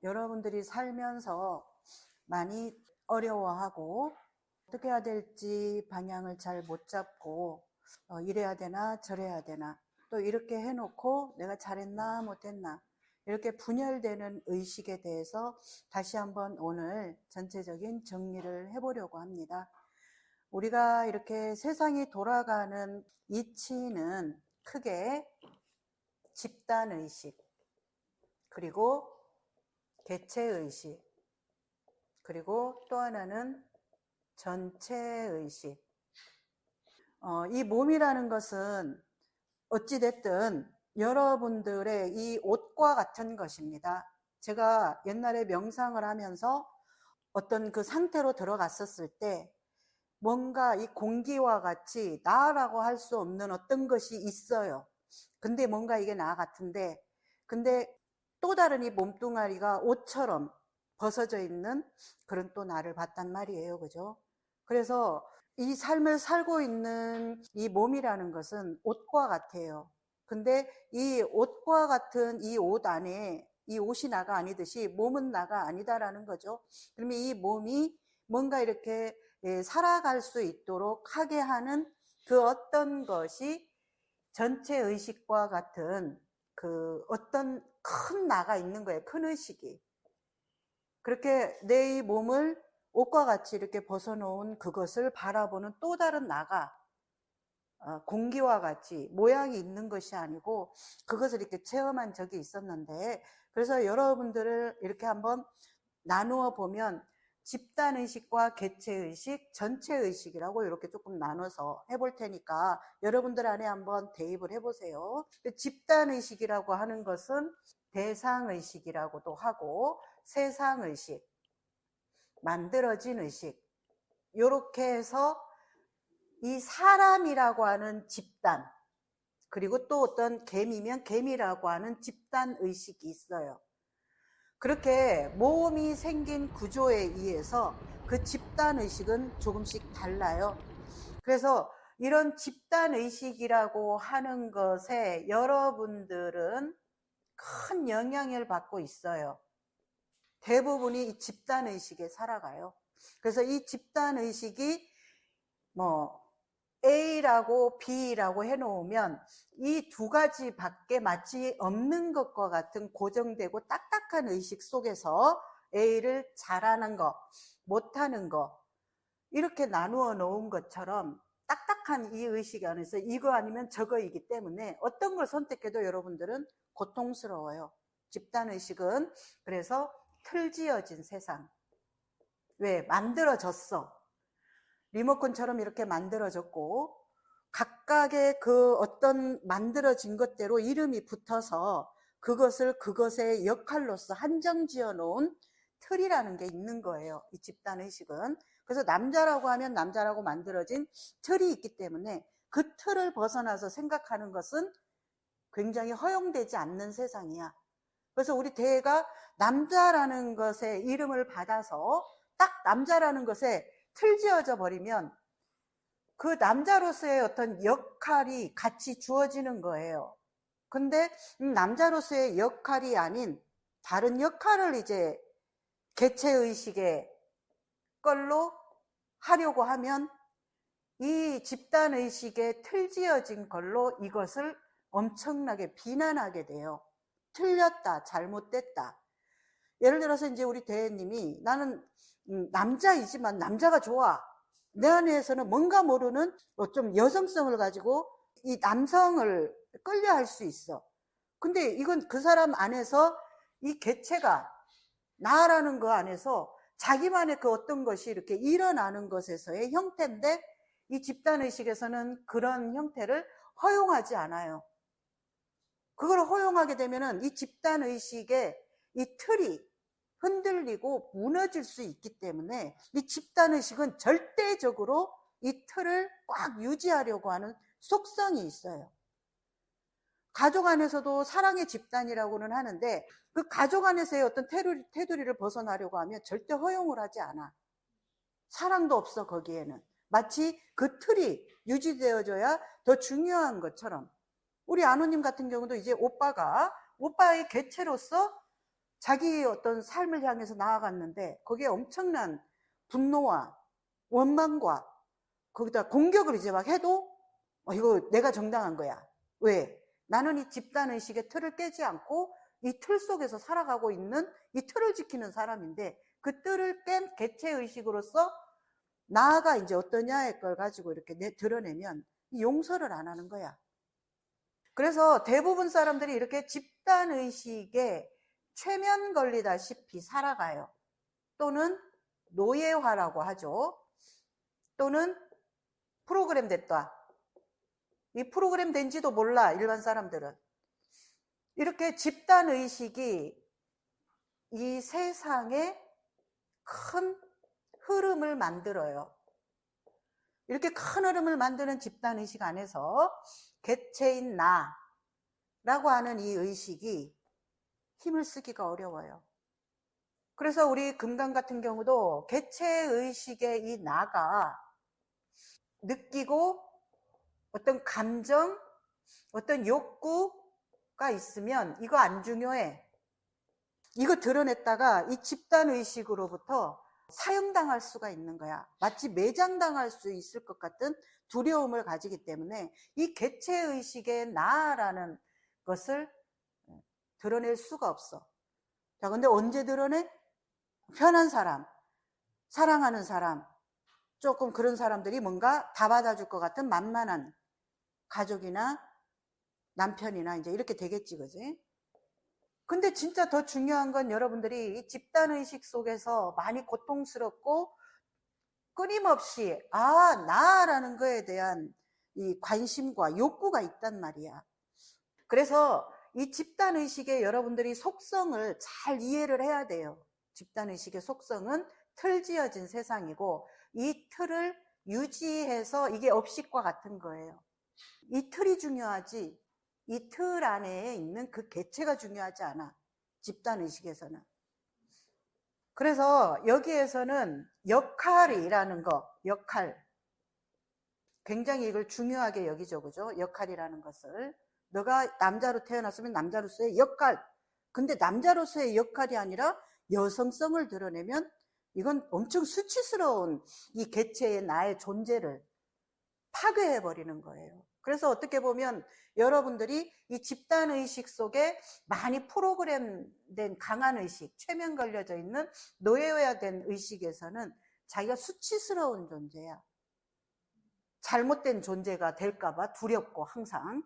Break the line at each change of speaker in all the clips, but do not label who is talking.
여러분들이 살면서 많이 어려워하고 어떻게 해야 될지 방향을 잘 못 잡고 이래야 되나 저래야 되나 또 이렇게 해놓고 내가 잘했나 못했나 이렇게 분열되는 의식에 대해서 다시 한번 오늘 전체적인 정리를 해보려고 합니다. 우리가 이렇게 세상이 돌아가는 이치는 크게 집단의식, 그리고 개체의식, 그리고 또 하나는 전체의식. 이 몸이라는 것은 어찌됐든 여러분들의 이 옷과 같은 것입니다. 제가 옛날에 명상을 하면서 어떤 그 상태로 들어갔었을 때 뭔가 이 공기와 같이 나라고 할 수 없는 어떤 것이 있어요. 근데 뭔가 이게 나 같은데, 근데 또 다른 이 몸뚱아리가 옷처럼 벗어져 있는 그런 또 나를 봤단 말이에요. 그죠? 그래서 이 삶을 살고 있는 이 몸이라는 것은 옷과 같아요. 근데 이 옷과 같은 이 옷 안에 이 옷이 나가 아니듯이 몸은 나가 아니다라는 거죠. 그러면 이 몸이 뭔가 이렇게 살아갈 수 있도록 하게 하는 그 어떤 것이 전체 의식과 같은 그 어떤 큰 나가 있는 거예요. 큰 의식이. 그렇게 내 이 몸을 옷과 같이 이렇게 벗어놓은 그것을 바라보는 또 다른 나가 공기와 같이 모양이 있는 것이 아니고 그것을 이렇게 체험한 적이 있었는데, 그래서 여러분들을 이렇게 한번 나누어 보면 집단의식과 개체의식, 전체의식이라고 이렇게 조금 나눠서 해볼 테니까 여러분들 안에 한번 대입을 해보세요. 집단의식이라고 하는 것은 대상의식이라고도 하고 세상의식, 만들어진 의식, 이렇게 해서 이 사람이라고 하는 집단, 그리고 또 어떤 개미면 개미라고 하는 집단의식이 있어요. 그렇게 몸이 생긴 구조에 의해서 그 집단의식은 조금씩 달라요. 그래서 이런 집단의식이라고 하는 것에 여러분들은 큰 영향을 받고 있어요. 대부분이 이 집단의식에 살아가요. 그래서 이 집단의식이 A라고 B라고 해놓으면 이 두 가지 밖에 마치 없는 것과 같은 고정되고 딱딱한 의식 속에서 A를 잘하는 거, 못하는 거 이렇게 나누어 놓은 것처럼 딱딱한 이 의식 안에서 이거 아니면 저거이기 때문에 어떤 걸 선택해도 여러분들은 고통스러워요. 집단의식은 그래서 틀지어진 세상. 왜? 만들어졌어. 리모컨처럼 이렇게 만들어졌고 각각의 그 어떤 만들어진 것대로 이름이 붙어서 그것의 역할로서 한정 지어 놓은 틀이라는 게 있는 거예요. 이 집단의식은. 그래서 남자라고 하면 남자라고 만들어진 틀이 있기 때문에 그 틀을 벗어나서 생각하는 것은 굉장히 허용되지 않는 세상이야. 그래서 우리 대가 남자라는 것에 이름을 받아서 딱 남자라는 것에 틀 지어져 버리면 그 남자로서의 어떤 역할이 같이 주어지는 거예요. 근데 남자로서의 역할이 아닌 다른 역할을 이제 개체의식의 걸로 하려고 하면 이 집단의식에 틀 지어진 걸로 이것을 엄청나게 비난하게 돼요. 틀렸다, 잘못됐다. 예를 들어서 이제 우리 대회님이 나는 남자이지만 남자가 좋아. 내 안에서는 뭔가 모르는 좀 여성성을 가지고 이 남성을 끌려할 수 있어. 근데 이건 그 사람 안에서 이 개체가 나라는 거 안에서 자기만의 그 어떤 것이 이렇게 일어나는 것에서의 형태인데 이 집단의식에서는 그런 형태를 허용하지 않아요. 그걸 허용하게 되면은 이 집단의식의 이 틀이 흔들리고 무너질 수 있기 때문에 이 집단의식은 절대적으로 이 틀을 꽉 유지하려고 하는 속성이 있어요. 가족 안에서도 사랑의 집단이라고는 하는데 그 가족 안에서의 어떤 테두리를 벗어나려고 하면 절대 허용을 하지 않아. 사랑도 없어 거기에는. 마치 그 틀이 유지되어져야 더 중요한 것처럼 우리 아노님 같은 경우도 이제 오빠의 개체로서 자기 어떤 삶을 향해서 나아갔는데 거기에 엄청난 분노와 원망과 거기다 공격을 이제 막 해도 이거 내가 정당한 거야. 왜? 나는 이 집단의식의 틀을 깨지 않고 이 틀 속에서 살아가고 있는 이 틀을 지키는 사람인데 그 틀을 깬 개체의식으로서 나아가 이제 어떠냐의 걸 가지고 이렇게 드러내면 용서를 안 하는 거야. 그래서 대부분 사람들이 이렇게 집단의식에 최면 걸리다시피 살아가요. 또는 노예화라고 하죠. 또는 프로그램 됐다. 이 프로그램 된지도 몰라, 일반 사람들은. 이렇게 집단의식이 이 세상에 큰 흐름을 만들어요. 이렇게 큰 흐름을 만드는 집단의식 안에서 개체인 나라고 하는 이 의식이 힘을 쓰기가 어려워요. 그래서 우리 금강 같은 경우도 개체의식의 이 나가 느끼고 어떤 감정, 어떤 욕구가 있으면 이거 안 중요해. 이거 드러냈다가 이 집단의식으로부터 사형당할 수가 있는 거야. 마치 매장당할 수 있을 것 같은 두려움을 가지기 때문에 이 개체의식의 나라는 것을 드러낼 수가 없어. 자, 근데 언제 드러내? 편한 사람, 사랑하는 사람, 조금 그런 사람들이 뭔가 다 받아줄 것 같은 만만한 가족이나 남편이나 이제 이렇게 되겠지, 그지? 근데 진짜 더 중요한 건 여러분들이 이 집단의식 속에서 많이 고통스럽고 끊임없이 나라는 거에 대한 이 관심과 욕구가 있단 말이야. 그래서 이 집단의식의 여러분들이 속성을 잘 이해를 해야 돼요. 집단의식의 속성은 틀지어진 세상이고 이 틀을 유지해서 이게 업식과 같은 거예요. 이 틀이 중요하지 이 틀 안에 있는 그 개체가 중요하지 않아. 집단의식에서는. 그래서 여기에서는 역할이라는 거, 역할. 굉장히 이걸 중요하게 여기죠, 그죠? 역할이라는 것을. 너가 남자로 태어났으면 남자로서의 역할. 근데 남자로서의 역할이 아니라 여성성을 드러내면 이건 엄청 수치스러운 이 개체의 나의 존재를 파괴해버리는 거예요. 그래서 어떻게 보면 여러분들이 이 집단의식 속에 많이 프로그램된 강한 의식, 최면 걸려져 있는 노예화된 의식에서는 자기가 수치스러운 존재야. 잘못된 존재가 될까봐 두렵고 항상.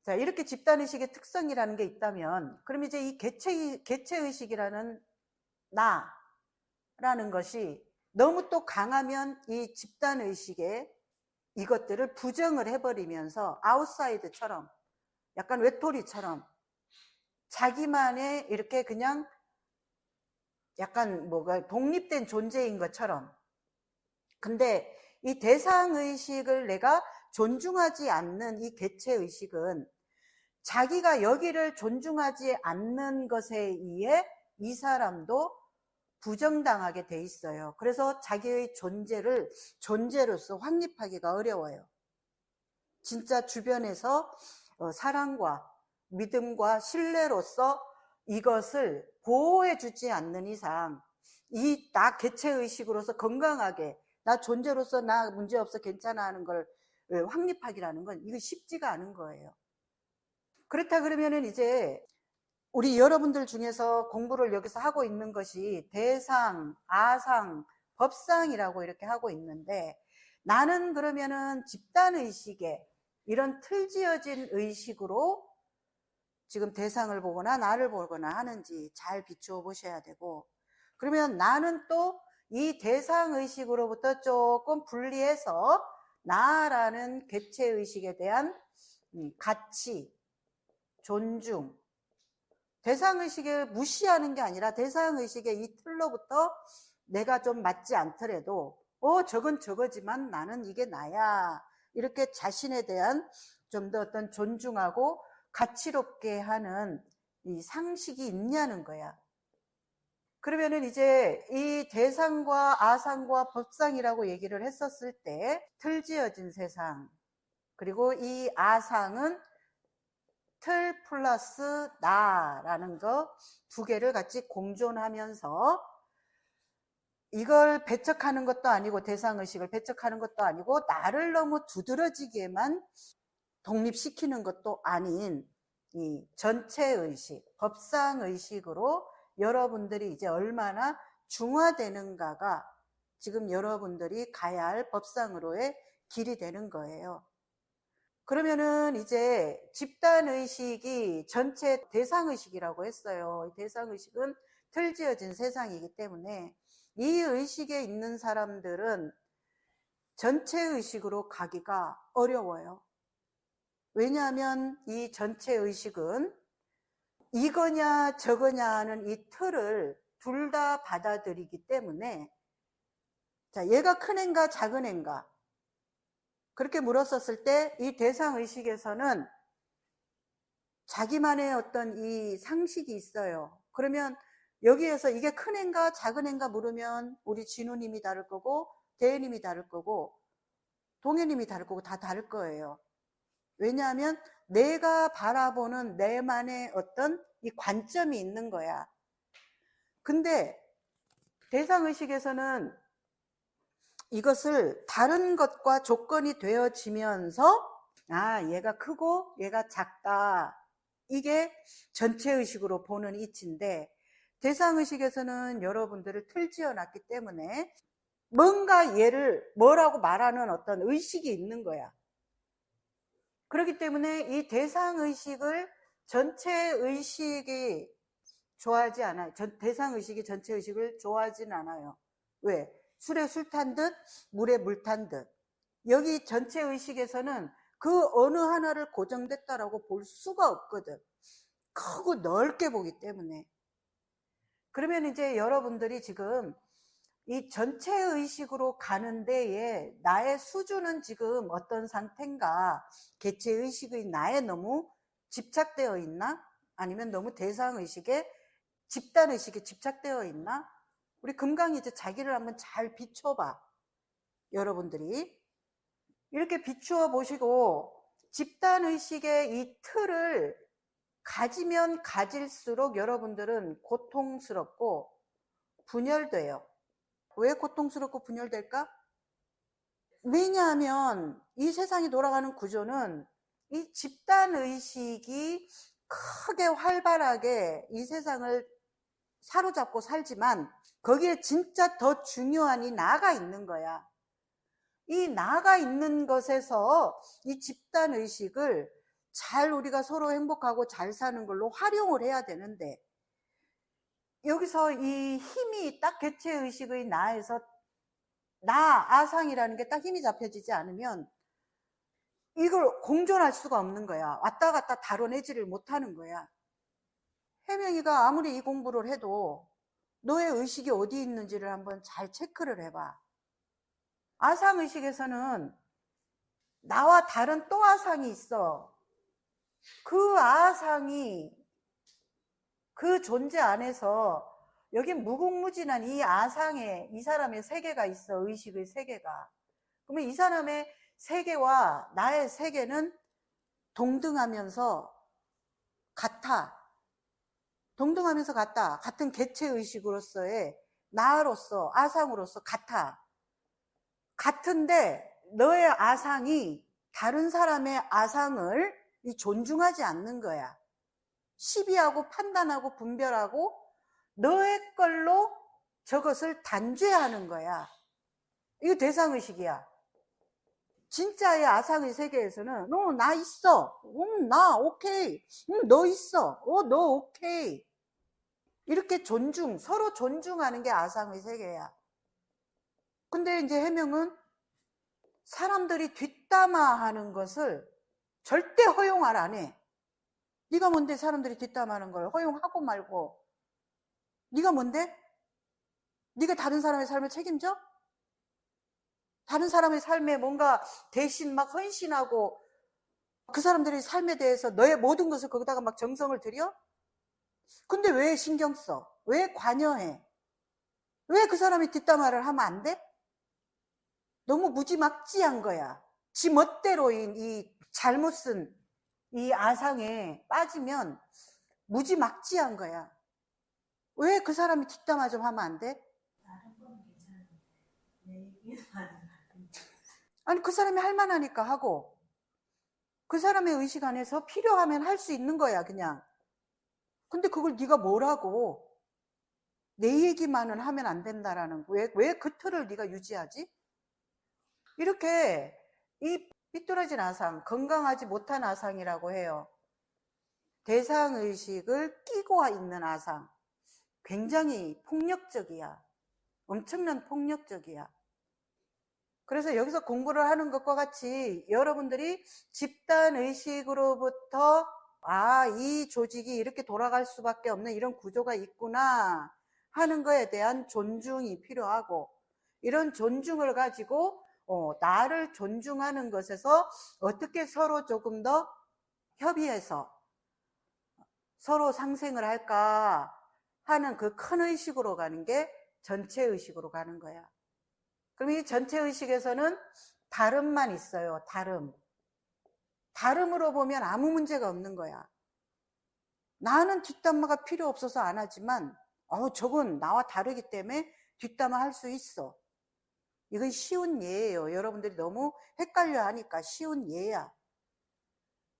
자, 이렇게 집단의식의 특성이라는 게 있다면 그럼 이제 이 개체의식이라는 나라는 것이 너무 또 강하면 이 집단의식에 이것들을 부정을 해버리면서 아웃사이드처럼 약간 외톨이처럼 자기만의 이렇게 그냥 약간 뭐가 독립된 존재인 것처럼. 근데 이 대상의식을 내가 존중하지 않는 이 개체의식은 자기가 여기를 존중하지 않는 것에 의해 이 사람도 부정당하게 돼 있어요. 그래서 자기의 존재를 존재로서 확립하기가 어려워요. 진짜 주변에서 사랑과 믿음과 신뢰로서 이것을 보호해주지 않는 이상 이 나 개체의식으로서 건강하게 나 존재로서 나 문제없어 괜찮아 하는 걸 확립하기라는 건 이거 쉽지가 않은 거예요. 그렇다 그러면은 이제 우리 여러분들 중에서 공부를 여기서 하고 있는 것이 대상, 아상, 법상이라고 이렇게 하고 있는데 나는 그러면은 집단의식에 이런 틀지어진 의식으로 지금 대상을 보거나 나를 보거나 하는지 잘 비추어 보셔야 되고 그러면 나는 또 이 대상의식으로부터 조금 분리해서 나라는 개체의식에 대한 가치, 존중, 대상의식을 무시하는 게 아니라 대상의식의 이 틀로부터 내가 좀 맞지 않더라도 저건 저거지만 나는 이게 나야 이렇게 자신에 대한 좀 더 어떤 존중하고 가치롭게 하는 이 상식이 있냐는 거야. 그러면은 이제 이 대상과 아상과 법상이라고 얘기를 했었을 때 틀지어진 세상 그리고 이 아상은 틀 플러스 나라는 거 두 개를 같이 공존하면서 이걸 배척하는 것도 아니고 대상의식을 배척하는 것도 아니고 나를 너무 두드러지게만 독립시키는 것도 아닌 이 전체의식, 법상의식으로 여러분들이 이제 얼마나 중화되는가가 지금 여러분들이 가야 할 법상으로의 길이 되는 거예요. 그러면은 이제 집단의식이 전체 대상의식이라고 했어요. 대상의식은 틀지어진 세상이기 때문에 이 의식에 있는 사람들은 전체의식으로 가기가 어려워요. 왜냐하면 이 전체의식은 이거냐 저거냐 하는 이 틀을 둘 다 받아들이기 때문에 자, 얘가 큰 애인가 작은 애인가 그렇게 물었었을 때 이 대상의식에서는 자기만의 어떤 이 상식이 있어요. 그러면 여기에서 이게 큰 애인가 작은 애인가 물으면 우리 진우님이 다를 거고 대혜님이 다를 거고 동혜님이 다를 거고 다 다를 거예요. 왜냐하면 내가 바라보는 내만의 어떤 이 관점이 있는 거야. 근데 대상의식에서는 이것을 다른 것과 조건이 되어지면서 아, 얘가 크고 얘가 작다. 이게 전체의식으로 보는 이치인데 대상의식에서는 여러분들을 틀지어놨기 때문에 뭔가 얘를 뭐라고 말하는 어떤 의식이 있는 거야. 그렇기 때문에 이 대상의식을 전체의식이 좋아하지 않아요. 대상의식이 전체의식을 좋아하진 않아요. 왜? 술에 술 탄 듯 물에 물 탄 듯. 여기 전체의식에서는 그 어느 하나를 고정됐다라고 볼 수가 없거든. 크고 넓게 보기 때문에. 그러면 이제 여러분들이 지금 이 전체의식으로 가는 데에 나의 수준은 지금 어떤 상태인가? 개체의식의 나에 너무 집착되어 있나? 아니면 너무 대상의식에 집단의식에 집착되어 있나? 우리 금강이 이제 자기를 한번 잘 비춰봐. 여러분들이. 이렇게 비추어 보시고 집단의식의 이 틀을 가지면 가질수록 여러분들은 고통스럽고 분열돼요. 왜 고통스럽고 분열될까? 왜냐하면 이 세상이 돌아가는 구조는 이 집단의식이 크게 활발하게 이 세상을 사로잡고 살지만 거기에 진짜 더 중요한 이 나가 있는 거야. 이 나가 있는 것에서 이 집단의식을 잘 우리가 서로 행복하고 잘 사는 걸로 활용을 해야 되는데 여기서 이 힘이 딱 개체의식의 나에서 나, 아상이라는 게 딱 힘이 잡혀지지 않으면 이걸 공존할 수가 없는 거야. 왔다 갔다 다뤄내지를 못하는 거야. 혜명이가 아무리 이 공부를 해도 너의 의식이 어디 있는지를 한번 잘 체크를 해봐. 아상의식에서는 나와 다른 또 아상이 있어. 그 아상이 그 존재 안에서 여기 무궁무진한 이 아상에 이 사람의 세계가 있어. 의식의 세계가. 그러면 이 사람의 세계와 나의 세계는 동등하면서 같아. 동등하면서 같다. 같은 개체의식으로서의 나로서 아상으로서 같아. 같은데 너의 아상이 다른 사람의 아상을 존중하지 않는 거야. 시비하고 판단하고 분별하고 너의 걸로 저것을 단죄하는 거야. 이거 대상의식이야. 진짜의 아상의 세계에서는 나 있어. 나 오케이. 너 있어. 너 오케이. 이렇게 서로 존중하는 게 아상의 세계야. 근데 이제 해명은 사람들이 뒷담화하는 것을 절대 허용을 안 해. 네가 뭔데 사람들이 뒷담화하는 걸 허용하고 말고. 네가 뭔데? 네가 다른 사람의 삶을 책임져? 다른 사람의 삶에 뭔가 대신 막 헌신하고 그 사람들의 삶에 대해서 너의 모든 것을 거기다가 막 정성을 들여? 근데 왜 신경 써? 왜 관여해? 왜 그 사람이 뒷담화를 하면 안 돼? 너무 무지막지한 거야. 지 멋대로인 이 잘못 쓴 이 아상에 빠지면 무지막지한 거야. 왜 그 사람이 뒷담화 좀 하면 안 돼? 아니, 그 사람이 할 만하니까 하고, 그 사람의 의식 안에서 필요하면 할 수 있는 거야, 그냥. 근데 그걸 네가 뭐라고? 내 얘기만은 하면 안 된다라는, 왜 그 틀을 네가 유지하지? 이렇게 이 삐뚤어진 아상, 건강하지 못한 아상이라고 해요. 대상의식을 끼고 있는 아상. 굉장히 폭력적이야. 엄청난 폭력적이야. 그래서 여기서 공부를 하는 것과 같이 여러분들이 집단의식으로부터 이 조직이 이렇게 돌아갈 수밖에 없는 이런 구조가 있구나 하는 거에 대한 존중이 필요하고, 이런 존중을 가지고 나를 존중하는 것에서 어떻게 서로 조금 더 협의해서 서로 상생을 할까 하는 그 큰 의식으로 가는 게 전체 의식으로 가는 거야. 그럼 이 전체 의식에서는 다름만 있어요. 다름으로 보면 아무 문제가 없는 거야. 나는 뒷담화가 필요 없어서 안 하지만 저건 나와 다르기 때문에 뒷담화 할 수 있어. 이건 쉬운 예예요. 여러분들이 너무 헷갈려 하니까 쉬운 예야.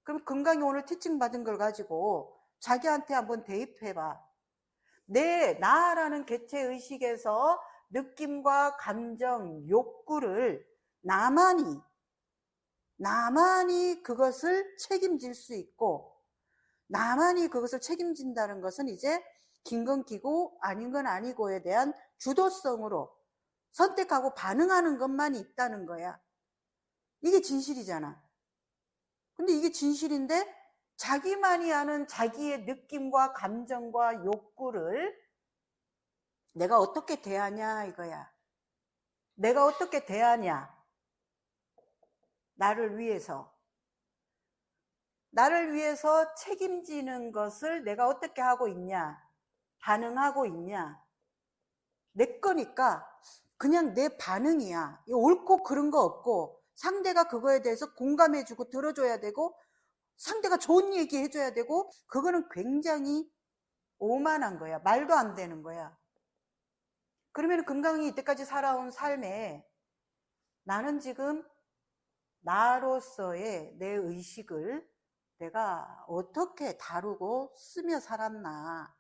그럼 금강이 오늘 티칭 받은 걸 가지고 자기한테 한번 대입해봐. 나라는 개체의식에서 느낌과 감정, 욕구를 나만이 그것을 책임질 수 있고, 나만이 그것을 책임진다는 것은 이제 긴 건 기고 아닌 건 아니고에 대한 주도성으로 선택하고 반응하는 것만 있다는 거야. 이게 진실이잖아. 근데 이게 진실인데 자기만이 아는 자기의 느낌과 감정과 욕구를 내가 어떻게 대하냐 이거야. 내가 어떻게 대하냐. 나를 위해서 책임지는 것을 내가 어떻게 하고 있냐, 반응하고 있냐. 내 거니까 그냥 내 반응이야. 옳고 그른 거 없고, 상대가 그거에 대해서 공감해주고 들어줘야 되고, 상대가 좋은 얘기 해줘야 되고, 그거는 굉장히 오만한 거야. 말도 안 되는 거야. 그러면 금강이 이때까지 살아온 삶에 나는 지금 나로서의 내 의식을 내가 어떻게 다루고 쓰며 살았나.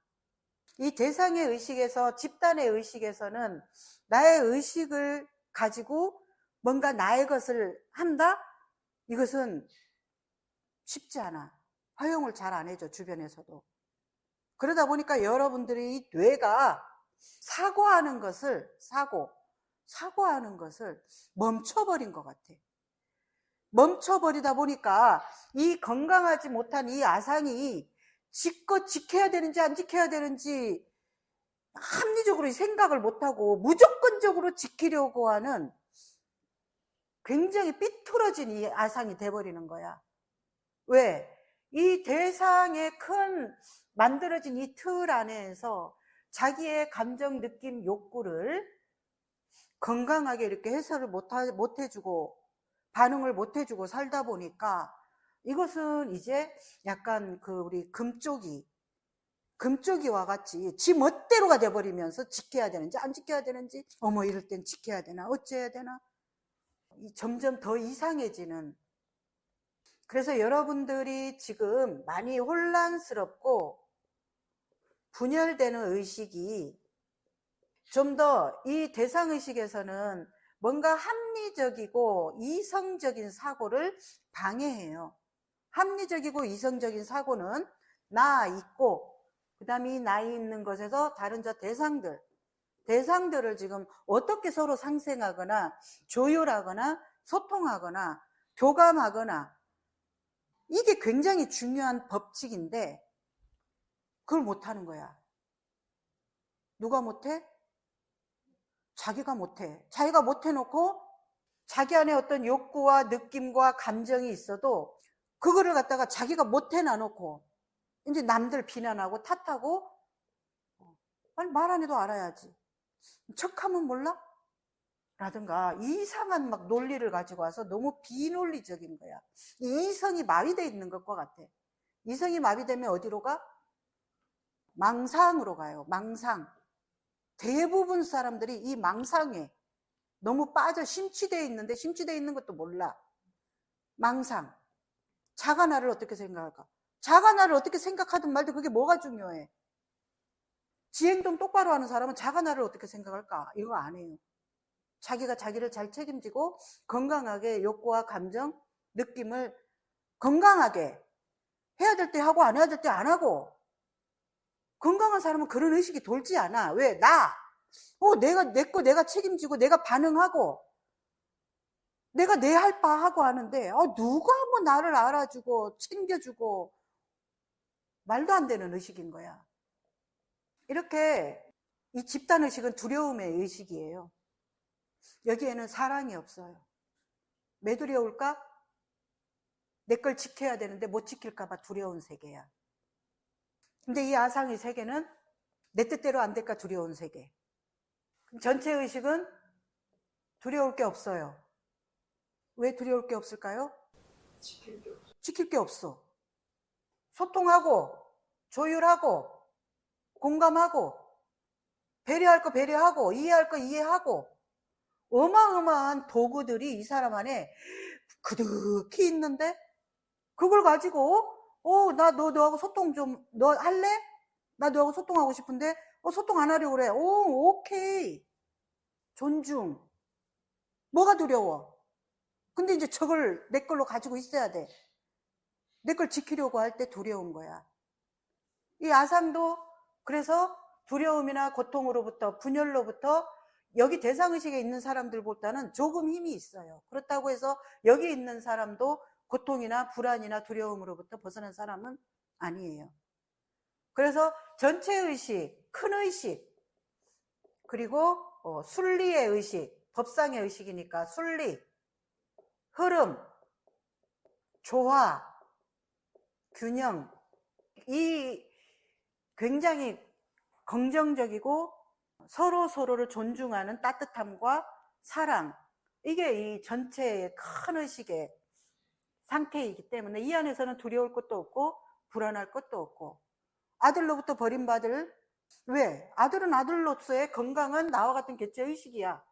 이 대상의 의식에서, 집단의 의식에서는 나의 의식을 가지고 뭔가 나의 것을 한다? 이것은 쉽지 않아. 허용을 잘 안 해줘, 주변에서도. 그러다 보니까 여러분들의 뇌가 사고하는 것을 멈춰버린 것 같아. 멈춰버리다 보니까 이 건강하지 못한 이 아상이 지껏 지켜야 되는지 안 지켜야 되는지 합리적으로 생각을 못하고 무조건적으로 지키려고 하는 굉장히 삐뚤어진 이 아상이 돼버리는 거야. 왜? 이 대상의 만들어진 이 틀 안에서 자기의 감정, 느낌, 욕구를 건강하게 이렇게 해설을 못 해주고 반응을 못 해주고 살다 보니까 이것은 이제 약간 우리 금쪽이와 같이 지 멋대로가 돼버리면서 지켜야 되는지 안 지켜야 되는지, 이럴 땐 지켜야 되나 어째야 되나, 점점 더 이상해지는. 그래서 여러분들이 지금 많이 혼란스럽고 분열되는 의식이 좀 더 이 대상의식에서는 뭔가 합리적이고 이성적인 사고를 방해해요. 합리적이고 이성적인 사고는 나 있고, 그 다음에 이 나 있는 것에서 다른 저 대상들을 지금 어떻게 서로 상생하거나 조율하거나 소통하거나 교감하거나, 이게 굉장히 중요한 법칙인데 그걸 못하는 거야. 누가 못해? 자기가 못해. 자기가 못해놓고 자기 안에 어떤 욕구와 느낌과 감정이 있어도 그거를 갖다가 자기가 못해놔놓고 이제 남들 비난하고 탓하고, 아니 말 안 해도 알아야지. 척하면 몰라? 라든가 이상한 막 논리를 가지고 와서 너무 비논리적인 거야. 이성이 마비되어 있는 것과 같아. 이성이 마비되면 어디로 가? 망상으로 가요. 망상. 대부분 사람들이 이 망상에 너무 빠져 심취되어 있는데 심취되어 있는 것도 몰라. 망상. 자가 나를 어떻게 생각할까? 자가 나를 어떻게 생각하든 말든 그게 뭐가 중요해? 지행동 똑바로 하는 사람은 자가 나를 어떻게 생각할까? 이거 안 해요. 자기가 자기를 잘 책임지고 건강하게 욕구와 감정, 느낌을 건강하게 해야 될 때 하고 안 해야 될 때 안 하고, 건강한 사람은 그런 의식이 돌지 않아. 왜? 내가 내 거 내가 책임지고 내가 반응하고 내가 내 할 바 하고 하는데 누가 뭐 나를 알아주고 챙겨주고, 말도 안 되는 의식인 거야. 이렇게 이 집단의식은 두려움의 의식이에요. 여기에는 사랑이 없어요. 왜 두려울까? 내 걸 지켜야 되는데 못 지킬까 봐 두려운 세계야. 근데 이 아상의 세계는 내 뜻대로 안 될까 두려운 세계. 전체 의식은 두려울 게 없어요. 왜 두려울 게 없을까요? 지킬 게 없어. 소통하고 조율하고 공감하고 배려할 거 배려하고 이해할 거 이해하고, 어마어마한 도구들이 이 사람 안에 그득히 있는데 그걸 가지고 나 너하고 소통 좀, 너 할래? 나 너하고 소통하고 싶은데 소통 안 하려고 그래. 오케이. 존중. 뭐가 두려워? 근데 이제 저걸 내 걸로 가지고 있어야 돼. 내 걸 지키려고 할 때 두려운 거야. 이 아상도 그래서 두려움이나 고통으로부터, 분열로부터 여기 대상의식에 있는 사람들보다는 조금 힘이 있어요. 그렇다고 해서 여기 있는 사람도 고통이나 불안이나 두려움으로부터 벗어난 사람은 아니에요. 그래서 전체 의식, 큰 의식, 그리고 순리의 의식, 법상의 의식이니까 순리, 흐름, 조화, 균형, 이 굉장히 긍정적이고 서로를 존중하는 따뜻함과 사랑, 이게 이 전체의 큰 의식의 상태이기 때문에 이 안에서는 두려울 것도 없고 불안할 것도 없고, 아들로부터 버림받을, 왜? 아들은 아들로서의 건강한 나와 같은 개체의식이야.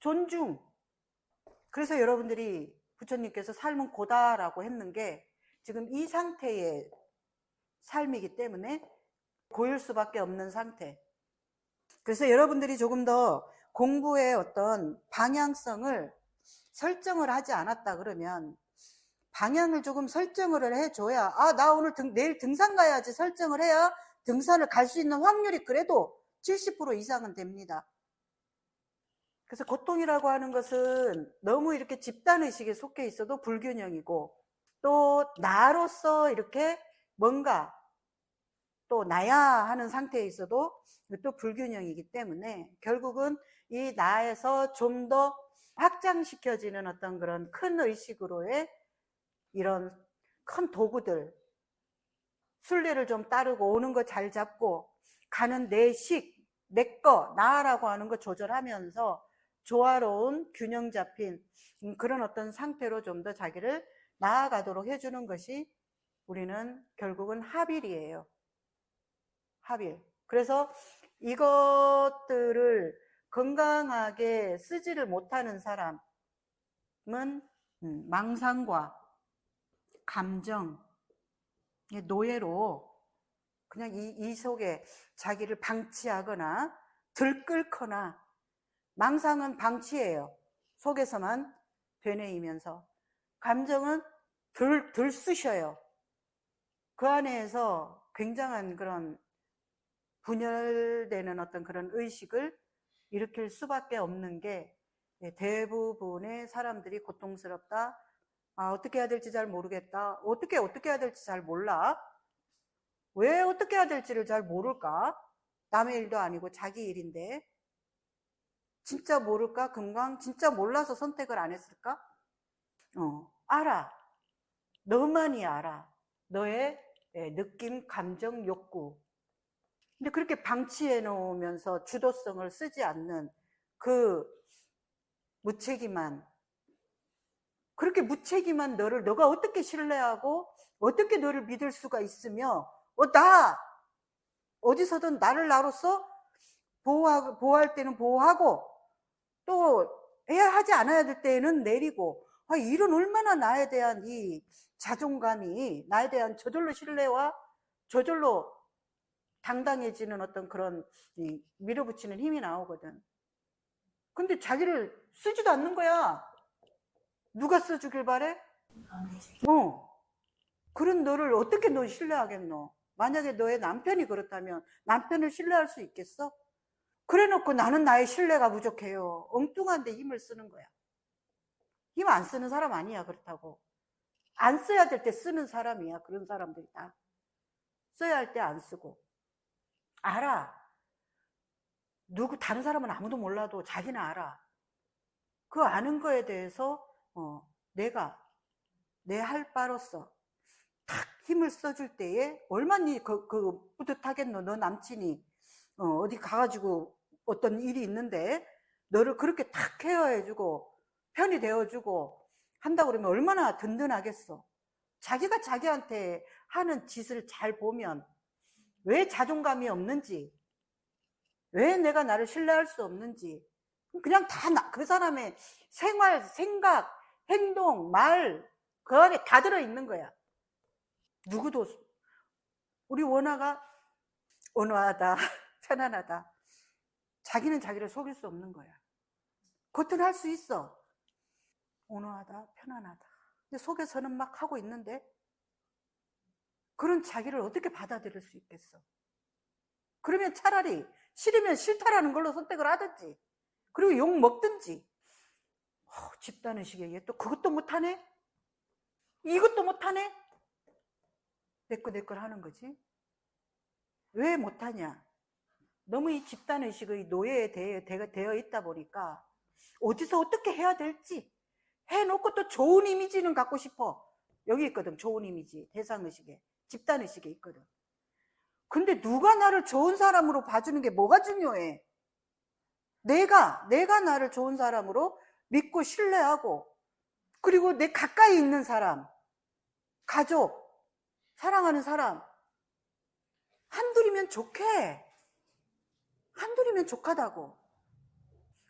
존중. 그래서 여러분들이 부처님께서 삶은 고다라고 했는 게 지금 이 상태의 삶이기 때문에 고일 수밖에 없는 상태. 그래서 여러분들이 조금 더 공부의 어떤 방향성을 설정을 하지 않았다 그러면, 방향을 조금 설정을 해줘야, 나 오늘 내일 등산 가야지 설정을 해야 등산을 갈 수 있는 확률이 그래도 70% 이상은 됩니다. 그래서 고통이라고 하는 것은 너무 이렇게 집단의식에 속해 있어도 불균형이고, 또 나로서 이렇게 뭔가 또 나야 하는 상태에 있어도 또 불균형이기 때문에 결국은 이 나에서 좀 더 확장시켜지는 어떤 그런 큰 의식으로의 이런 큰 도구들, 순리를 좀 따르고 오는 거 잘 잡고 가는 내 식, 내 거, 나라고 하는 거 조절하면서 조화로운 균형 잡힌 그런 어떤 상태로 좀 더 자기를 나아가도록 해주는 것이 우리는 결국은 합일이에요. 합일. 그래서 이것들을 건강하게 쓰지를 못하는 사람은 망상과 감정, 노예로 그냥 이 속에 자기를 방치하거나 들끓거나, 망상은 방치예요. 속에서만 되뇌이면서. 감정은 들쑤셔요. 그 안에서 굉장한 그런 분열되는 어떤 그런 의식을 일으킬 수밖에 없는 게 대부분의 사람들이 고통스럽다. 어떻게 해야 될지 잘 모르겠다. 어떻게 해야 될지 잘 몰라. 왜 어떻게 해야 될지를 잘 모를까? 남의 일도 아니고 자기 일인데. 진짜 모를까? 금강 진짜 몰라서 선택을 안 했을까? 알아. 너만이 알아. 너의 느낌, 감정, 욕구. 근데 그렇게 방치해 놓으면서 주도성을 쓰지 않는 그 무책임한, 그렇게 무책임한 너를 너가 어떻게 신뢰하고 어떻게 너를 믿을 수가 있으며, 나 어디서든 나를 나로서 보호할 때는 보호하고 또 해야 하지 않아야 될 때는 내리고, 이런 얼마나 나에 대한 이 자존감이, 나에 대한 저절로 신뢰와 저절로 당당해지는 어떤 그런 밀어붙이는 힘이 나오거든. 근데 자기를 쓰지도 않는 거야. 누가 써주길 바래? 그런 너를 어떻게 너 신뢰하겠노? 만약에 너의 남편이 그렇다면 남편을 신뢰할 수 있겠어? 그래 놓고 나는 나의 신뢰가 부족해요. 엉뚱한데 힘을 쓰는 거야. 힘 안 쓰는 사람 아니야. 그렇다고 안 써야 될 때 쓰는 사람이야. 그런 사람들이 다 써야 할 때 안 쓰고. 알아. 다른 사람은 아무도 몰라도 자기는 알아. 그 아는 거에 대해서 내가 내 할 바로서 탁 힘을 써줄 때에 얼마나 뿌듯하겠노. 너 남친이 어디 가가지고 어떤 일이 있는데 너를 그렇게 탁 케어해주고 편이 되어주고 한다고 그러면 얼마나 든든하겠어. 자기가 자기한테 하는 짓을 잘 보면 왜 자존감이 없는지, 왜 내가 나를 신뢰할 수 없는지 그냥 다 그 사람의 생활, 생각, 행동, 말 그 안에 다 들어있는 거야. 누구도. 우리 원아가 온화하다, 편안하다. 자기는 자기를 속일 수 없는 거야. 겉은 할 수 있어. 온화하다, 편안하다. 근데 속에서는 막 하고 있는데 그런 자기를 어떻게 받아들일 수 있겠어? 그러면 차라리 싫으면 싫다라는 걸로 선택을 하든지, 그리고 욕 먹든지. 집단의식에 의해 또 그것도 못하네? 이것도 못하네? 내 걸 하는 거지. 왜 못하냐? 너무 이 집단의식의 노예에 되어 있다 보니까 어디서 어떻게 해야 될지 해놓고 또 좋은 이미지는 갖고 싶어. 여기 있거든. 좋은 이미지. 대상의식에, 집단의식에 있거든. 근데 누가 나를 좋은 사람으로 봐주는 게 뭐가 중요해? 내가 나를 좋은 사람으로 믿고 신뢰하고, 그리고 내 가까이 있는 사람, 가족, 사랑하는 사람 한둘이면 좋게. 한둘이면 좋하다고.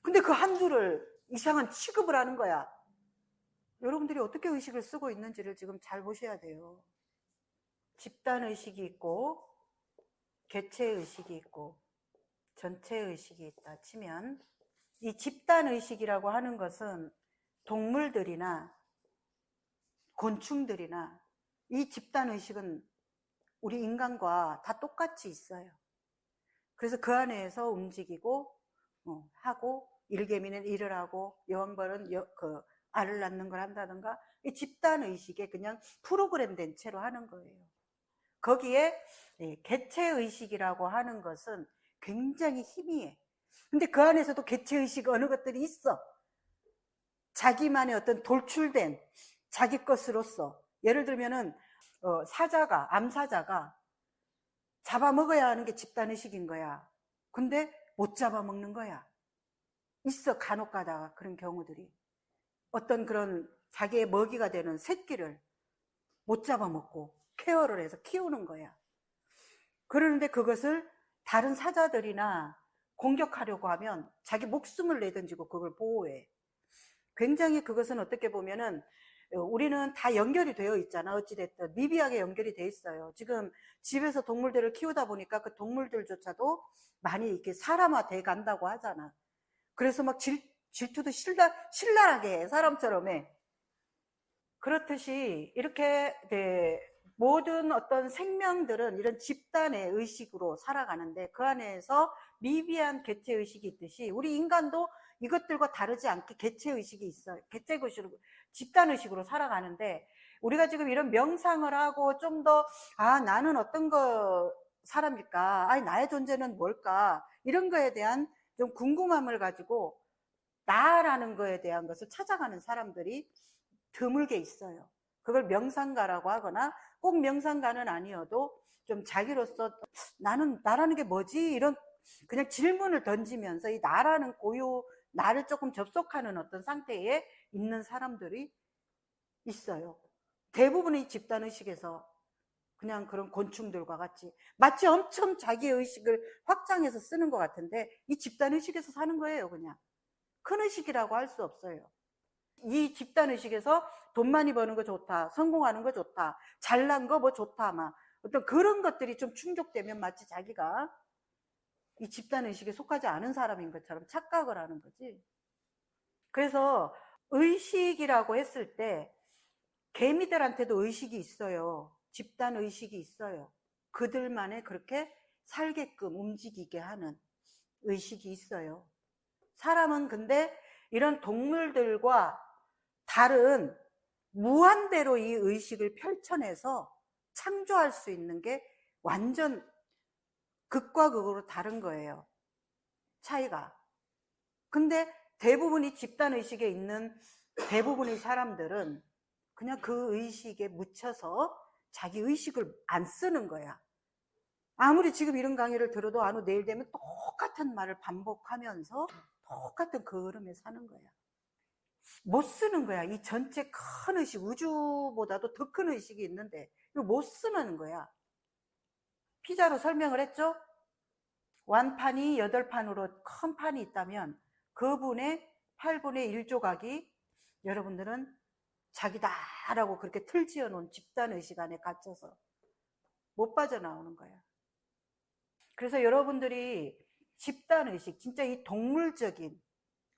근데 그 한둘을 이상한 취급을 하는 거야. 여러분들이 어떻게 의식을 쓰고 있는지를 지금 잘 보셔야 돼요. 집단의식이 있고 개체의식이 있고 전체의식이 있다 치면, 이 집단의식이라고 하는 것은 동물들이나 곤충들이나 이 집단의식은 우리 인간과 다 똑같이 있어요. 그래서 그 안에서 움직이고 하고, 일개미는 일을 하고 여왕벌은 알을 낳는 걸 한다든가, 이 집단의식에 그냥 프로그램된 채로 하는 거예요. 거기에 개체의식이라고 하는 것은 굉장히 희미해. 근데 그 안에서도 개체의식 어느 것들이 있어. 자기만의 어떤 돌출된 자기 것으로서. 예를 들면은 암사자가 잡아먹어야 하는 게 집단의식인 거야. 근데 못 잡아먹는 거야. 있어, 간혹 가다가 그런 경우들이. 어떤 그런 자기의 먹이가 되는 새끼를 못 잡아먹고 케어를 해서 키우는 거야. 그러는데 그것을 다른 사자들이나 공격하려고 하면 자기 목숨을 내던지고 그걸 보호해. 굉장히 그것은 어떻게 보면은 우리는 다 연결이 되어 있잖아. 어찌됐든 미비하게 연결이 돼 있어요. 지금 집에서 동물들을 키우다 보니까 그 동물들조차도 많이 이렇게 사람화돼 간다고 하잖아. 그래서 막 질투도 신랄하게 해, 사람처럼 해. 그렇듯이 이렇게 모든 어떤 생명들은 이런 집단의 의식으로 살아가는데, 그 안에서 미비한 개체의식이 있듯이 우리 인간도 이것들과 다르지 않게 개체의식이 있어요. 개체의식으로, 집단의식으로 살아가는데, 우리가 지금 이런 명상을 하고 좀 더 나는 어떤 사람일까, 나의 존재는 뭘까, 이런 거에 대한 좀 궁금함을 가지고 나라는 거에 대한 것을 찾아가는 사람들이 드물게 있어요. 그걸 명상가라고 하거나, 꼭 명상가는 아니어도 좀 자기로서 나라는 게 뭐지? 이런 그냥 질문을 던지면서 이 나라는 고유 나를 조금 접속하는 어떤 상태에 있는 사람들이 있어요. 대부분의 집단의식에서 그냥 그런 곤충들과 같이 마치 엄청 자기 의식을 확장해서 쓰는 것 같은데 이 집단의식에서 사는 거예요. 그냥 큰 의식이라고 할 수 없어요. 이 집단의식에서 돈 많이 버는 거 좋다, 성공하는 거 좋다, 잘난 거 뭐 좋다, 막 어떤 그런 것들이 좀 충족되면 마치 자기가 이 집단의식에 속하지 않은 사람인 것처럼 착각을 하는 거지. 그래서 의식이라고 했을 때 개미들한테도 의식이 있어요. 집단의식이 있어요. 그들만의 그렇게 살게끔 움직이게 하는 의식이 있어요. 사람은 근데 이런 동물들과 다른 무한대로 이 의식을 펼쳐내서 창조할 수 있는 게 완전 극과 극으로 다른 거예요. 차이가. 근데 대부분이 집단의식에 있는 대부분의 사람들은 그냥 그 의식에 묻혀서 자기 의식을 안 쓰는 거야. 아무리 지금 이런 강의를 들어도 안 후 내일 되면 똑같은 말을 반복하면서 똑같은 그 흐름에 사는 거야. 못 쓰는 거야. 이 전체 큰 의식, 우주보다도 더 큰 의식이 있는데 이거 못 쓰는 거야. 피자로 설명을 했죠? 완판이 8판으로 큰 판이 있다면 그분의 8분의 1조각이 여러분들은 자기다라고 그렇게 틀 지어놓은 집단의식 안에 갇혀서 못 빠져나오는 거야. 그래서 여러분들이 집단의식, 진짜 이 동물적인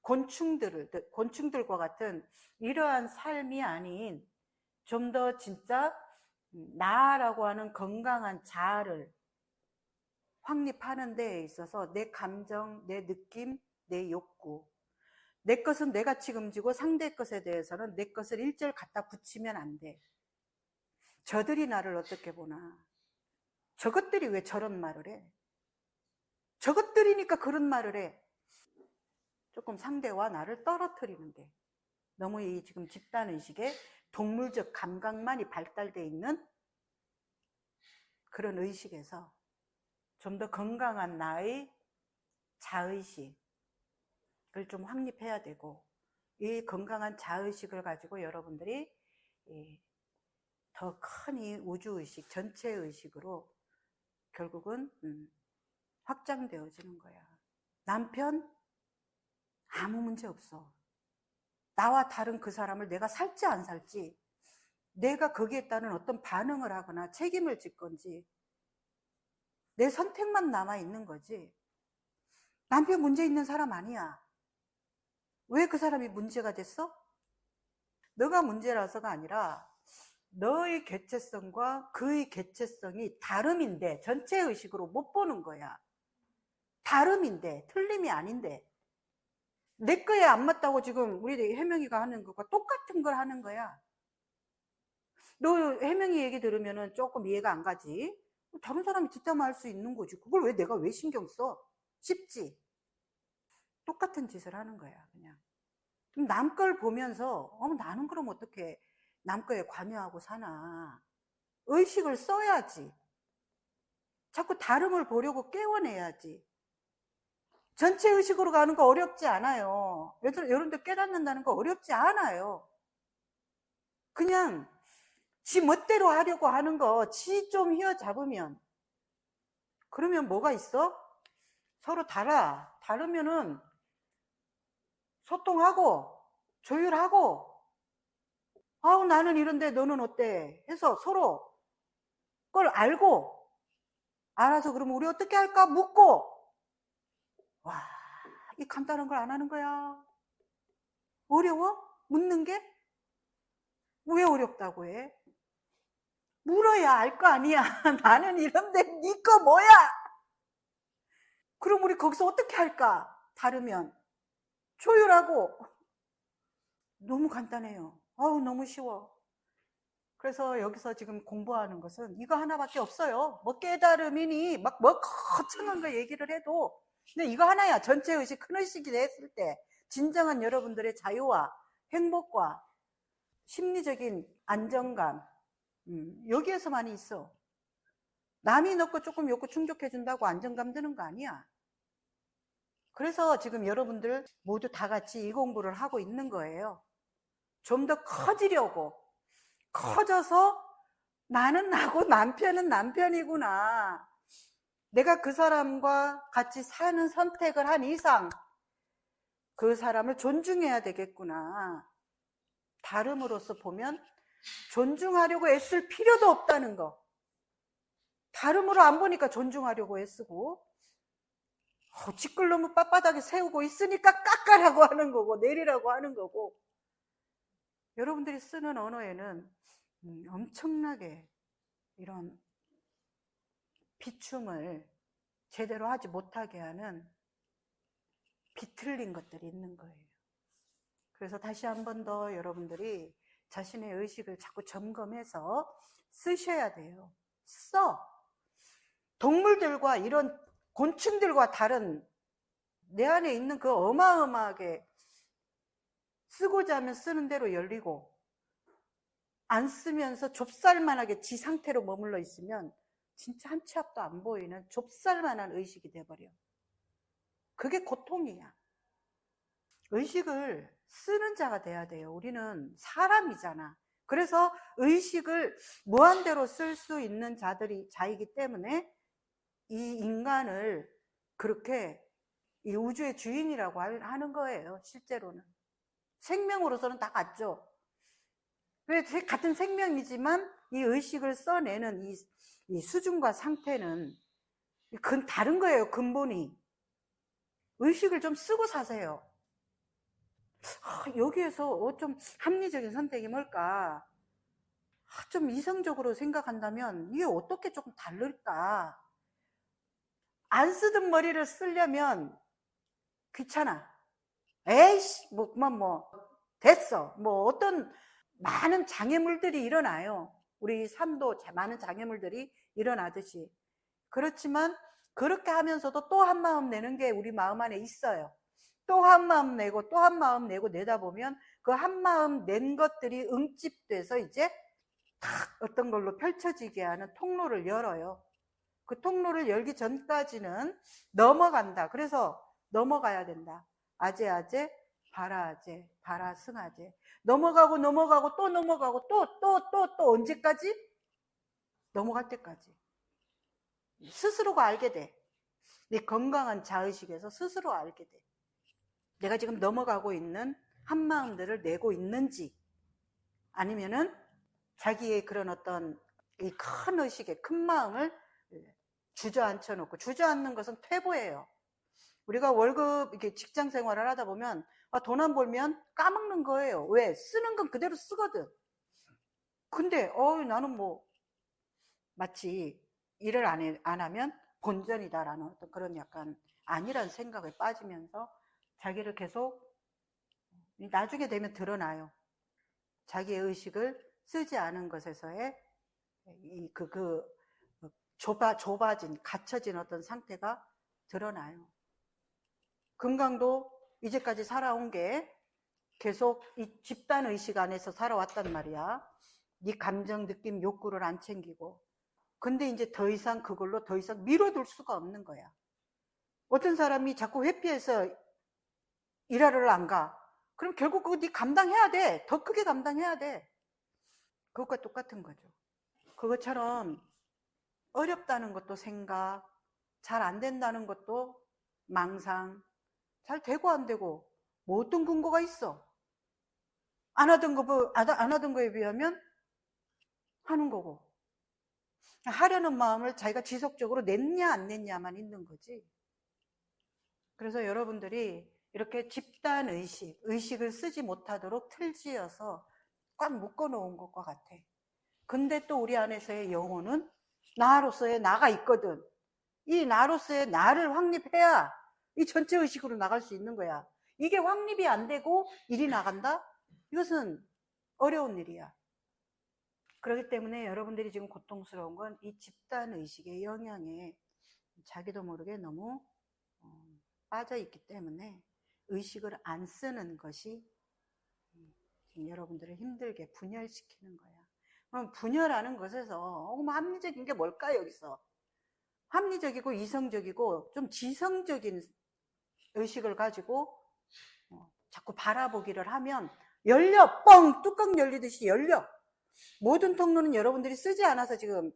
곤충들과 같은 이러한 삶이 아닌 좀 더 진짜 나라고 하는 건강한 자아를 확립하는 데에 있어서 내 감정, 내 느낌, 내 욕구, 내 것은 내가 책임지고 상대 것에 대해서는 내 것을 일절 갖다 붙이면 안 돼. 저들이 나를 어떻게 보나, 저것들이 왜 저런 말을 해, 저것들이니까 그런 말을 해. 조금 상대와 나를 떨어뜨리는데 너무 이 지금 집단의식에 동물적 감각만이 발달되어 있는 그런 의식에서 좀 더 건강한 나의 자의식을 좀 확립해야 되고, 이 건강한 자의식을 가지고 여러분들이 더 큰 이 우주의식, 전체 의식으로 결국은 확장되어지는 거야. 남편 아무 문제 없어. 나와 다른 그 사람을 내가 살지 안 살지, 내가 거기에 따른 어떤 반응을 하거나 책임을 질 건지 내 선택만 남아있는 거지. 남편 문제 있는 사람 아니야. 왜 그 사람이 문제가 됐어? 너가 문제라서가 아니라 너의 개체성과 그의 개체성이 다름인데 전체 의식으로 못 보는 거야. 다름인데, 틀림이 아닌데 내 거에 안 맞다고 지금 우리 혜명이가 하는 것과 똑같은 걸 하는 거야. 너 혜명이 얘기 들으면 조금 이해가 안 가지? 다른 사람이 뒷담화 할 수 있는 거지. 그걸 왜 내가 왜 신경 써? 쉽지? 똑같은 짓을 하는 거야, 그냥. 남 걸 보면서 나는 그럼 어떻게 남 거에 관여하고 사나. 의식을 써야지. 자꾸 다름을 보려고 깨워내야지. 전체 의식으로 가는 거 어렵지 않아요. 여러분들 깨닫는다는 거 어렵지 않아요. 그냥 지 멋대로 하려고 하는 거 지 좀 휘어잡으면, 그러면 뭐가 있어? 서로 다르면은 소통하고 조율하고, 아우 나는 이런데 너는 어때 해서 서로 그걸 알아서 그러면 우리 어떻게 할까 묻고. 와, 이 간단한 걸 안 하는 거야. 어려워? 묻는 게? 왜 어렵다고 해? 물어야 알 거 아니야. 나는 이런데 네 거 뭐야? 그럼 우리 거기서 어떻게 할까? 다르면 조율하고. 너무 간단해요. 아우 너무 쉬워. 그래서 여기서 지금 공부하는 것은 이거 하나밖에 없어요. 뭐 깨달음이니 막 뭐 거창한 거 얘기를 해도 근데 이거 하나야. 전체 의식, 큰 의식이 됐을 때 진정한 여러분들의 자유와 행복과 심리적인 안정감, 여기에서만이 있어. 남이 넣고 조금 욕구 충족해준다고 안정감 드는 거 아니야. 그래서 지금 여러분들 모두 다 같이 이 공부를 하고 있는 거예요. 좀 더 커지려고. 커져서 나는 나고 남편은 남편이구나. 내가 그 사람과 같이 사는 선택을 한 이상 그 사람을 존중해야 되겠구나. 다름으로서 보면 존중하려고 애쓸 필요도 없다는 거. 다름으로 안 보니까 존중하려고 애쓰고, 찌끌놈을 빳빳하게 세우고 있으니까 깎아라고 하는 거고 내리라고 하는 거고. 여러분들이 쓰는 언어에는 엄청나게 이런 비춤을 제대로 하지 못하게 하는 비틀린 것들이 있는 거예요. 그래서 다시 한 번 더 여러분들이 자신의 의식을 자꾸 점검해서 쓰셔야 돼요. 동물들과 이런 곤충들과 다른 내 안에 있는 그 어마어마하게 쓰고자 하면 쓰는 대로 열리고, 안 쓰면서 좁쌀만하게 지 상태로 머물러 있으면 진짜 한 치 앞도 안 보이는 좁쌀만한 의식이 돼버려. 그게 고통이야. 의식을 쓰는 자가 돼야 돼요. 우리는 사람이잖아. 그래서 의식을 무한대로 쓸 수 있는 자이기 때문에 이 인간을 그렇게 이 우주의 주인이라고 하는 거예요. 실제로는 생명으로서는 다 같죠. 같은 생명이지만 이 의식을 써내는 이 수준과 상태는 다른 거예요. 근본이. 의식을 좀 쓰고 사세요. 여기에서 좀 합리적인 선택이 뭘까? 좀 이성적으로 생각한다면 이게 어떻게 조금 다를까? 안 쓰던 머리를 쓰려면 귀찮아. 에이씨, 됐어. 어떤 많은 장애물들이 일어나요. 우리 삶도 많은 장애물들이 일어나듯이. 그렇지만 그렇게 하면서도 또 한 마음 내는 게 우리 마음 안에 있어요. 또 한 마음 내고 또 한 마음 내고 내다 보면 그 한 마음 낸 것들이 응집돼서 이제 탁 어떤 걸로 펼쳐지게 하는 통로를 열어요. 그 통로를 열기 전까지는 넘어간다. 그래서 넘어가야 된다. 아제아제, 바라아제, 바라승아제. 넘어가고 또 넘어가고 또 언제까지? 넘어갈 때까지. 스스로가 알게 돼. 이 건강한 자의식에서 스스로 알게 돼. 내가 지금 넘어가고 있는 한마음들을 내고 있는지, 아니면은 자기의 그런 어떤 이 큰 의식의 큰 마음을 주저앉혀 놓고, 주저앉는 것은 퇴보예요. 우리가 월급 이렇게 직장 생활을 하다 보면 돈 안 벌면 까먹는 거예요. 왜? 쓰는 건 그대로 쓰거든. 근데 나는 마치 일을 안 하면 본전이다라는 어떤 그런 약간 아니란 생각에 빠지면서 자기를 계속, 나중에 되면 드러나요. 자기의 의식을 쓰지 않은 것에서의 좁아진, 갇혀진 어떤 상태가 드러나요. 금강도 이제까지 살아온 게 계속 이 집단 의식 안에서 살아왔단 말이야. 네 감정, 느낌, 욕구를 안 챙기고. 근데 이제 그걸로 더 이상 밀어둘 수가 없는 거야. 어떤 사람이 자꾸 회피해서 일하러 안 가. 그럼 결국 그거 네 감당해야 돼. 더 크게 감당해야 돼. 그것과 똑같은 거죠. 그것처럼 어렵다는 것도 생각, 잘 안 된다는 것도 망상, 잘 되고 안 되고 뭐 어떤 근거가 있어? 안 하던 거에 비하면 하는 거고, 하려는 마음을 자기가 지속적으로 냈냐 안 냈냐만 있는 거지. 그래서 여러분들이 이렇게 집단 의식을 쓰지 못하도록 틀지어서 꽉 묶어놓은 것과 같아. 근데 또 우리 안에서의 영혼은 나로서의 나가 있거든. 이 나로서의 나를 확립해야 이 전체 의식으로 나갈 수 있는 거야. 이게 확립이 안 되고 일이 나간다? 이것은 어려운 일이야. 그렇기 때문에 여러분들이 지금 고통스러운 건 이 집단 의식의 영향에 자기도 모르게 너무 빠져 있기 때문에 의식을 안 쓰는 것이 지금 여러분들을 힘들게 분열시키는 거야. 그럼 분열하는 것에서 합리적인 게 뭘까? 여기서 합리적이고 이성적이고 좀 지성적인 의식을 가지고 자꾸 바라보기를 하면 열려, 뻥 뚜껑 열리듯이 열려. 모든 통로는 여러분들이 쓰지 않아서 지금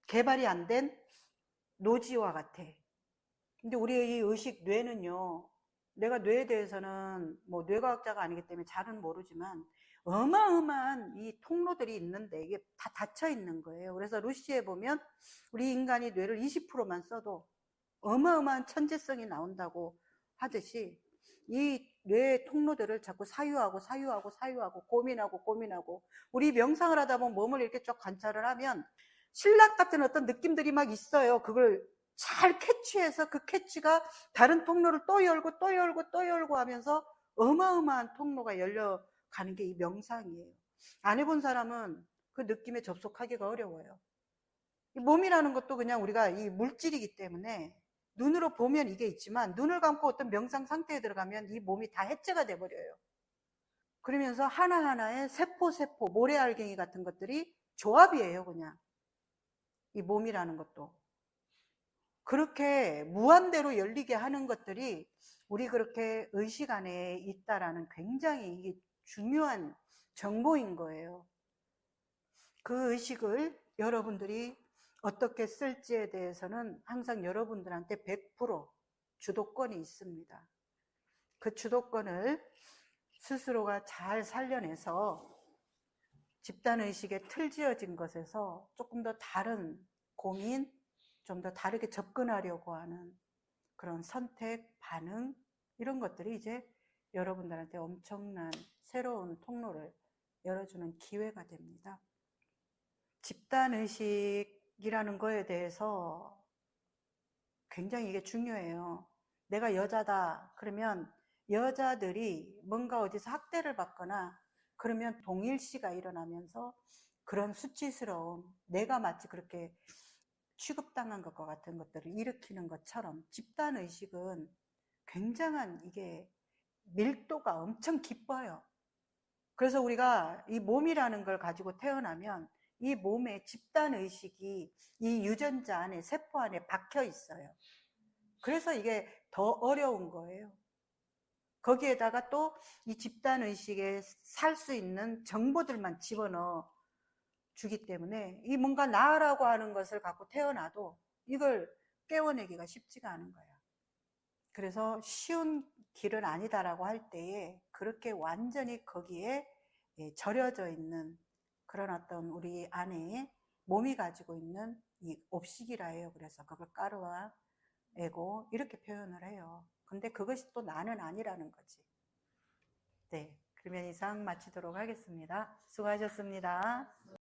개발이 안 된 노지와 같아. 근데 우리의 이 의식 뇌는요, 내가 뇌에 대해서는 뭐 뇌과학자가 아니기 때문에 잘은 모르지만 어마어마한 이 통로들이 있는데 이게 다 닫혀 있는 거예요. 그래서 루시에 보면 우리 인간이 뇌를 20%만 써도 어마어마한 천재성이 나온다고 하듯이 이 뇌의 통로들을 자꾸 사유하고 고민하고 우리 명상을 하다 보면 몸을 이렇게 쭉 관찰을 하면 신락 같은 어떤 느낌들이 막 있어요. 그걸 잘 캐치해서 그 캐치가 다른 통로를 또 열고 하면서 어마어마한 통로가 열려가는 게 이 명상이에요. 안 해본 사람은 그 느낌에 접속하기가 어려워요. 이 몸이라는 것도 그냥 우리가 이 물질이기 때문에 눈으로 보면 이게 있지만 눈을 감고 어떤 명상 상태에 들어가면 이 몸이 다 해체가 돼버려요. 그러면서 하나하나의 세포, 모래알갱이 같은 것들이 조합이에요, 그냥. 이 몸이라는 것도. 그렇게 무한대로 열리게 하는 것들이 우리 그렇게 의식 안에 있다라는 굉장히 이게 중요한 정보인 거예요. 그 의식을 여러분들이 어떻게 쓸지에 대해서는 항상 여러분들한테 100% 주도권이 있습니다. 그 주도권을 스스로가 잘 살려내서 집단의식에 틀 지어진 것에서 조금 더 다른 고민, 좀 더 다르게 접근하려고 하는 그런 선택, 반응 이런 것들이 이제 여러분들한테 엄청난 새로운 통로를 열어주는 기회가 됩니다. 집단의식이라는 거에 대해서 굉장히 이게 중요해요. 내가 여자다 그러면 여자들이 뭔가 어디서 학대를 받거나 그러면 동일시가 일어나면서 그런 수치스러움, 내가 마치 그렇게 취급당한 것과 같은 것들을 일으키는 것처럼 집단의식은 굉장한 이게 밀도가 엄청 깊어요. 그래서 우리가 이 몸이라는 걸 가지고 태어나면 이 몸에 집단의식이 이 유전자 안에, 세포 안에 박혀 있어요. 그래서 이게 더 어려운 거예요. 거기에다가 또 이 집단의식에 살 수 있는 정보들만 집어넣어 주기 때문에 이 뭔가 나라고 하는 것을 갖고 태어나도 이걸 깨워내기가 쉽지가 않은 거예요. 그래서 쉬운 길은 아니다라고 할 때에 그렇게 완전히 거기에 절여져 있는 그런 어떤 우리 안에 몸이 가지고 있는 이 옵식이라 해요. 그래서 그걸 까르와 에고 이렇게 표현을 해요. 근데 그것이 또 나는 아니라는 거지. 네, 그러면 이상 마치도록 하겠습니다. 수고하셨습니다.